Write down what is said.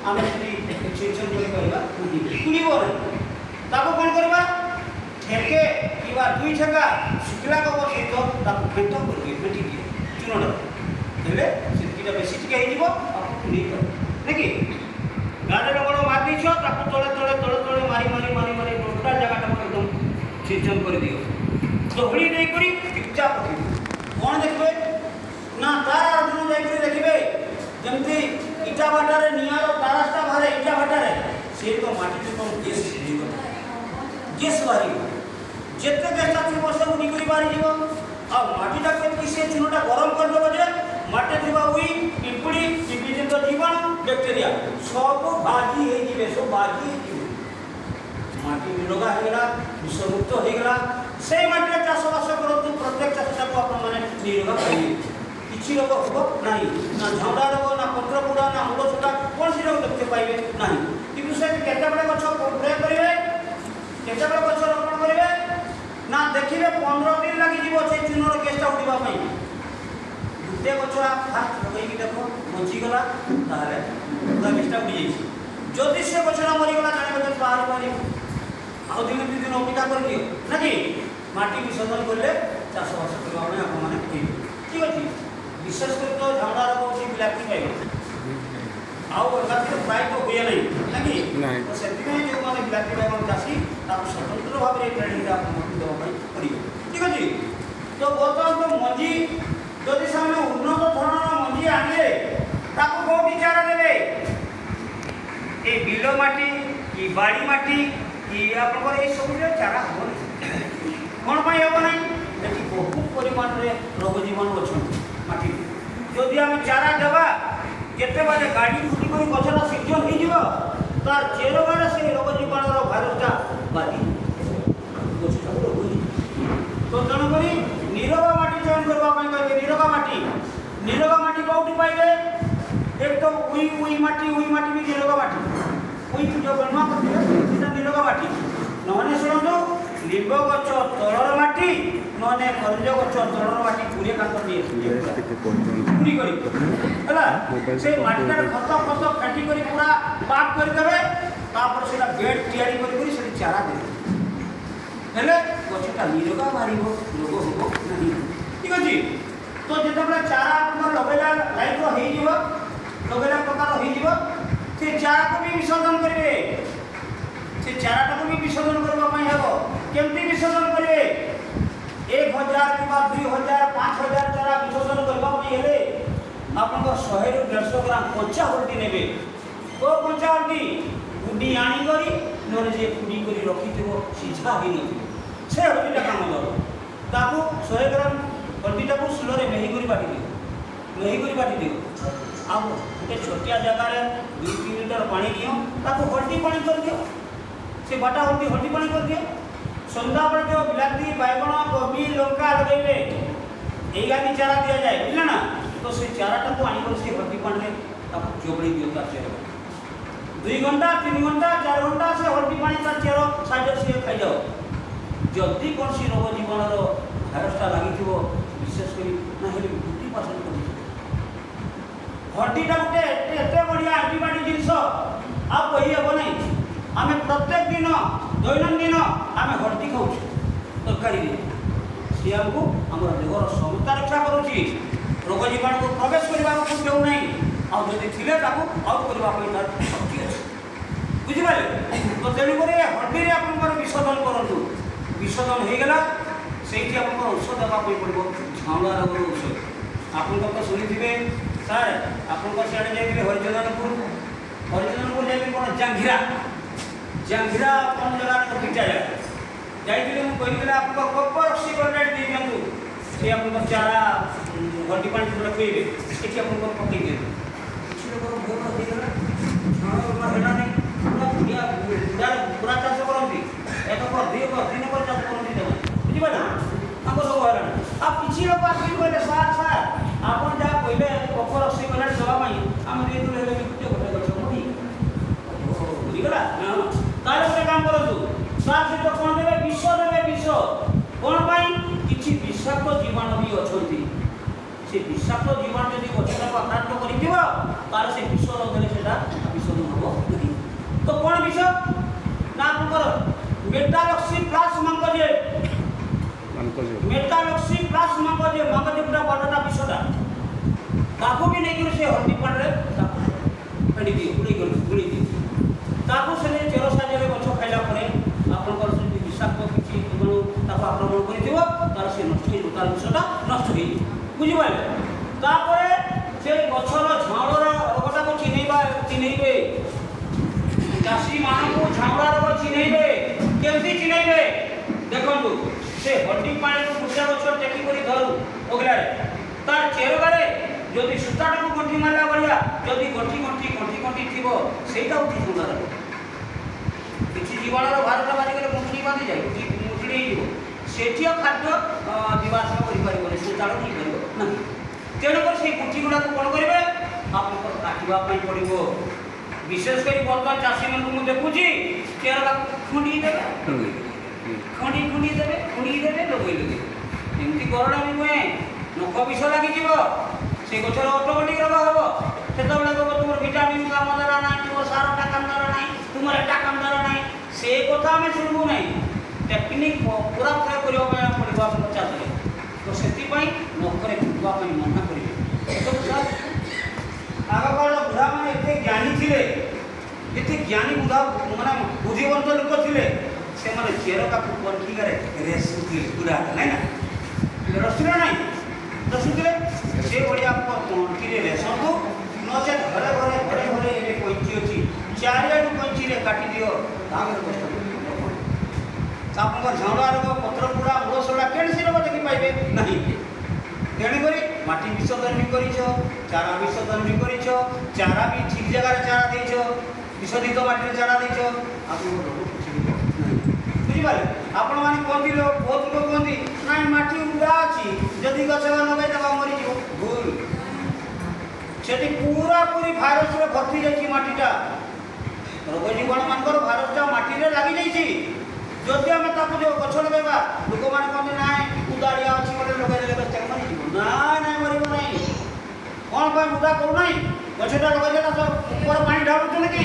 ଆମେ ସେଠି ସିଞ୍ଚନ କରିପାରିବା କୁଡ଼ିବ ନାହିଁ। ତାକୁ କ'ଣ କରିବା ଠେକେ କିମ୍ବା 2 ଠେକା ଶୁଖିଲା ଗୋବର ସହିତ ତାକୁ ଫେଣ୍ଟ କରିଦିଏ, ଫେଣ୍ଟି ଦିଏ ଚୂନଟା ହେଲେ ସେତିକିଟା ବେଶୀ ଟିକେ ହେଇଯିବ ଆପଣ ନେଇପାରିବେ ନାକି। ଗାଁରେ ଲଙ୍ଗଳ ମାରି ଦେଇଛ ତାକୁ ତଳେ ତଳେ ତଳେ ତଳେ ମାରି ମାରି ମାରି ମାରି ଟୋଟାଲ ଜାଗାଟାକୁ ଏକଦମ ସିଞ୍ଚନ କରିଦିଅ। ଦୋହଳି ଦେଇକରି ପିକ୍ଚା ପକେଇବେ କ'ଣ ଦେଖିବେ ନା ତାର ଆର୍ଦିନ ଯାଇକରି ଦେଖିବେ ଯେମିତି ଇଟା ଭାଟାରେ ନିଆଁର ତାରାଟା ବାହାରେ ଇଟା ଭାଟାରେ ସେ ତ ମାଟିରେ କ'ଣ ଗ୍ୟାସ୍ ହେଇଯିବ, ଗ୍ୟାସ୍ ବାହାରିବ, ଯେତେ ଗ୍ୟାସ୍ଟା ଥିବ ସେ ଉଡ଼ିକରି ବାହାରିଯିବ। ଆଉ ମାଟିଟାକୁ ଏତିକି ସେ ଚୂନଟା ଗରମ କରିଦେବ ଯେ ମାଟିରେ ଥିବା ଉଇ ପିମ୍ପୁଡ଼ି ଜୀବଜନ୍ତୁ ଜୀବାଣୁ ବ୍ୟାକ୍ଟେରିଆ ସବୁ ଭାଜି ହେଇଯିବେ, ସବୁ ଭାଜି ହେଇଯିବେ। ମାଟି ନିରୋଗା ହେଇଗଲା, ବିଷମୁକ୍ତ ହେଇଗଲା। সেই মাটিরে চাষবাস করতু প্রত্যেক চাষটাকে আপনার নিরোগা পাইবে, কিছু রোগ হব না, না ঝাউড়া রোগ না পত্র পোড়া না মুড় ছোটা কৌশি রোগ দেখতে পাইবে না। কিন্তু সে কেতবে গছ স্প্রে করবে, কেতবে গছ রোপণ করবে না দেখবে 15 দিন লাগিযোগ সেই চূনর গ্যাসটা উঠিবা। গোটে গছ ফার্স্ট লগাইকি দেখ বঞ্চিগলা তাহলে পুরা গ্যাসটা উঠি যাই। যদি সে গছটা মরিগলা জাঁবে গ্যাস বাহার বাহার ଆଉ ଦିନେ 2 ଦିନ ଅପେକ୍ଷା କରିଦିଅ ନାକି। ମାଟି ବିସର୍ଜନ କଲେ ଚାଷବାସ କରିବା ପାଇଁ ଆପଣମାନେ କହିବେ ଠିକ୍ ଅଛି। ବିଶେଷ କରି ତ ଝାଉଁଡ଼ା ରୋଗ ହେଉଛି ବିଲାତି ପାଇବ ଆଉ ଏକାଥିରେ ପ୍ରାୟତଃ ହୁଏ ନାହିଁ ନାକି। ତ ସେଥିପାଇଁ ଯେଉଁମାନେ ବିଲାତି ବାଇଗଣ ଚାଷୀ ତାକୁ ସ୍ୱତନ୍ତ୍ର ଭାବରେ ଏ ଟ୍ରେନିଂଟା ଆପଣଙ୍କୁ ଦେବା ପାଇଁ ପଡ଼ିବ ଠିକ୍ ଅଛି। ତ ବର୍ତ୍ତମାନ ତ ମଞ୍ଜି ଯଦି ସେମାନେ ଉନ୍ନତ ଧରଣର ମଞ୍ଜି ଆଣିଲେ ତାକୁ କେଉଁଠି ଚାରା ଦେବେ? ଏ ବିଲ ମାଟି କି ବାଡ଼ି ମାଟି कि आपंकर ये सब चारा हम कौन हम ना ये बहुत परिमाण में रोग जीवाणु अच्छा माटी। जदि आम चारा देवा जिते बारे गाड़ी फुटी कर गछटा सिजन हो तार चेरबारे से रोग जीवाणुर भाइरसटा बाधी गछटा रोग हो। तो तेणुक निरोगा माटी चयन करने कहे। निरोगा माटी कौटी पाइबे? एक तो उई माटी भी निरोगा माटी उई जो गणना करते निरोगा माटी नहने शुणु लिंब गच तलर माटी नहने खनिज गच तलर माटी पूरे कांत पूरी से माटीटा खत खत काटी कर पूरा पाक करदे तापर से बेड तैयारी कर चारा देवे हेले गछटा निरोगा बाहर रोग हम नहीं ठीक अच्छे। तो जिते चारा लगेला लाइफ लगेला प्रकार हो से चारा को भी विसर्जन करेंगे। से चाराटा को भी विसर्जन करने केमती विसर्जन करेंगे? 1000 कि 2000 5000 चारा विसर्जन करने आप 100 ରୁ 150 ग्राम कंचा हल्दी ने तो कंचा हल्दी गुडी आनिक जे गुडी कर रखि सीझा ही न से हल्दीटा कम दब 100 ग्राम हल्दीटा को शिଳରେ मेहीकरी बाटी दियो आ गोटे छोटिया जगार 2-3 लीटर पानी दियो ताको हल्दी पानी कर दियो से बाटा हल्दी पानी कर दियो। सन्ध्या बेले जो बिलाती बैगण कोबी लंका लगे यही चारा दि जाए बुझे ना। तो से चाराटा को आनिक से हल्दी पानी में जोड़ी दियो तार चेर 2 घंटा 3 घंटा 4 घंटा से हल्दी पानी तार चेर साइड से खाई जाओ। जदि कौन सी रोग जीवाणुर भाइरसटा लगी विशेषकर ना 50% कर हल्दीटा गोटे एत बढ़िया एंटीबायोटिक जिनस आप कही हे ना। आम प्रत्येक दिन दैनंदिन आम हल्दी खाऊ तरकारी सी आमको आम देहर क्षमता रक्षा करुच्ची रोग जीवाणु को प्रवेश करने को देना आदि थे आउट करने शक्ति अच्छे बुझिपारे। तो तेणुक हल्दी आप विसर्जन करूँ विसर्जन हो गला से औषध देवाई पड़ो झाउला रोग औषध आप तो शुणी सर आप सियाड़े जाइए हरिचंदनपुर जाइए कौन जांघिरा कौन जगह दुईटा जगह जाइए मुझे कही आप कपर ऑक्सीकर्नेट दे दिखाँ सी आप चारा हल्दी पानी जो खुएबे ये आप पकई दिखाँ किसी लोग भोर होगा नहीं पूरा चाष करती एक दिन पर चाष करती बुझे हम रोग है आप किसी लोग आसिक कहले सार सार आप जहाँ कहले कपर ऑक्सीकर्नेट देवाई आम दे गोटे गोटे गच बुझीगला तार गोटे काम करूँ तार सहित कौन देवे विष देवे विष कौन कि विषाक्त जीवाणु भी अच्छा से विषाक्त जीवाणु जब गछटा आक्रांत कर विष देने से विषर्जन ଫେଣି ଦିଅ ଗୁଳି ଦିଅ ତାକୁ ସେ ଚେର ସାହାଯ୍ୟରେ ଗଛ ଖାଇଲା ପରେ ଆପଣଙ୍କର ଯଦି ବିଷାକ୍ତ କିଛି ଜୀବାଣୁ ତାକୁ ଆକ୍ରମଣ କରିଥିବ ତାର ସେ ନଷ୍ଟ ହେଇଯିବ, ତାର ବିଷଟା ନଷ୍ଟ ହେଇଯିବ। ବୁଝିପାରିଲେ? ତାପରେ ସେ ଗଛର ଝାଉଁଳର ରୋଗଟାକୁ ଚିହ୍ନେଇବେ। ଚାଷୀମାନଙ୍କୁ ଝାଉଁଳା ରୋଗ ଚିହ୍ନେଇବେ। କେମିତି ଚିହ୍ନେଇବେ? ଦେଖନ୍ତୁ, ସେ ହଣ୍ଡି ପାଣିରୁ ଗୁଟା ଗଛ ଟେକି କରି ଧରୁ ଅଗଲାରେ ତାର ଚେରଗାରେ ଯଦି ସୂତାଟାକୁ ଗଣ୍ଠି ମାରିଲା ଭଳିଆ ଯଦି ଗଣ୍ଠି ଥିବ ସେଇଟା ହେଉଛି ଝାଉଁଳା ରୋଗ। କିଛି ଜୀବାଣୁର ଭାରଟା ବାଜିଗଲେ ମୁଠି ବାନ୍ଧିଯାଏ, ମୁଠିଡ଼ି ହେଇଯିବ, ସେଠି ଆଉ ଖାଦ୍ୟ ଯିବା ଆସିବା କରିପାରିବନି, ସୂତାଳ ହେଇପାରିବ ନାହିଁ। ତେଣୁକରି ସେଇ ଗୁଠି ଗୁଡ଼ାକୁ କ'ଣ କରିବେ? ଆପଣଙ୍କର କାଟିବା ପାଇଁ ପଡ଼ିବ। ବିଶେଷ କରି ବର୍ତ୍ତମାନ ଚାଷୀମାନଙ୍କୁ ମୁଁ ଦେଖୁଛି ଚେରଟା ଖୁଣ୍ଡି ଦେବେ, ଲଗେଇ ଏମିତି କରଣା ବି ନୁହେଁ। ନଖ ବିଷ ଲାଗିଯିବ, ସେ ଗଛର ଅଟୋମେଟିକ୍ ରୋଗ ହେବ। ସେତେବେଳେ କହିବ ତୁମର ଭିଟାମିନ୍ କାମ ଦ୍ୱାରା ନାହିଁ, ତୁମର ସାରଟା କାମ ଦ୍ୱାରା ନାହିଁ, ତୁମର ଏଟା କାମ ଦ୍ୱାରା ନାହିଁ। ସେ କଥା ଆମେ ଶୁଣିବୁ ନାହିଁ। ଟେକ୍ନିକ୍ ପୁରା ପ୍ରୟୋଗ କରିବା ପାଇଁ ପଡ଼ିବ ଆପଣଙ୍କ ଚାଷରେ। ତ ସେଥିପାଇଁ ନଖରେ ଫୁଟବା ପାଇଁ ମନା କରିବେ। ଆଗକାଳର ବୁଢ଼ାମାନେ ଏତେ ଜ୍ଞାନୀ ଥିଲେ, ଏତେ ଜ୍ଞାନୀ ମାନେ ବୁଦ୍ଧିବନ୍ତ ଲୋକ ଥିଲେ, ସେମାନେ ଚେରଟାକୁ କଣ୍ଠିକାରେ ରେସୁଥିଲେ ପୁରା, ନାଇଁ ନା? ରସୁଥିଲେ ନାହିଁ, ରସୁଥିଲେ ସେଭଳିଆ କଣ୍ଠିରେ ରେସନ୍ତୁ। ନଚେତ୍ ଘରେ ଏବେ କଇଁଚି ଅଛି, ଚାରିଆଡ଼ୁ କଇଁଚିରେ କାଟିଦିଅ, ତାପରେ କଷ୍ଟ ଆପଣଙ୍କର ଝାଉଁଳା ରୋଗ, ପତ୍ର ପୋଡ଼ା, ମୂଳ ସୋଡ଼ା କେଣସି ରୋଗ ଦେଖିପାଇବେ ନାହିଁ। ତେଣୁକରି ମାଟି ବିଶୋଧନ ବି କରିଛ, ଚାରା ବିଶୋଧନ ବି କରିଛ, ଚାରା ବି ଠିକ୍ ଜାଗାରେ ଚାରା ଦେଇଛ, ବିଶୋଧିତ ମାଟିରେ ଚାରା ଦେଇଛ, ଆପଣଙ୍କ ରୋଗ କିଛି ବି ନାହିଁ। ବୁଝିପାରିଲେ? ଆପଣମାନେ କୁହନ୍ତି, ବହୁତ ଲୋକ କୁହନ୍ତି ନାଇଁ ମାଟି ଉଦା ଅଛି, ଯଦି ଗଛ ଲଗାଇଦେବା ମରିଯିବ। ଭୁଲ। ସେଠି ପୁରାପୁରି ଭାଇରସରେ ଭର୍ତ୍ତି ଯାଇଛି ମାଟିଟା। ରୋଗ ଜୀବାଣୁମାନଙ୍କର ଭାଇରସଟା ମାଟିରେ ଲାଗିଯାଇଛି। ଯଦି ଆମେ ତାକୁ ଯେଉଁ ଗଛ ଲଗାଇବା, ଲୋକମାନେ କହନ୍ତି ନାଇଁ ଉଦାଡ଼ିଆ ଅଛି ଗୋଟେ ଲଗାଇଦେଲେ ଗଛ ମରିଯିବ। ନାଇଁ ମରିବ ନାହିଁ। କ'ଣ ପାଇଁ ଉଦା କରୁନାହିଁ? ଗଛଟା ଲଗାଇଦେଲା ଉପର ପାଣି ଢାଳୁଛନ୍ତି କି?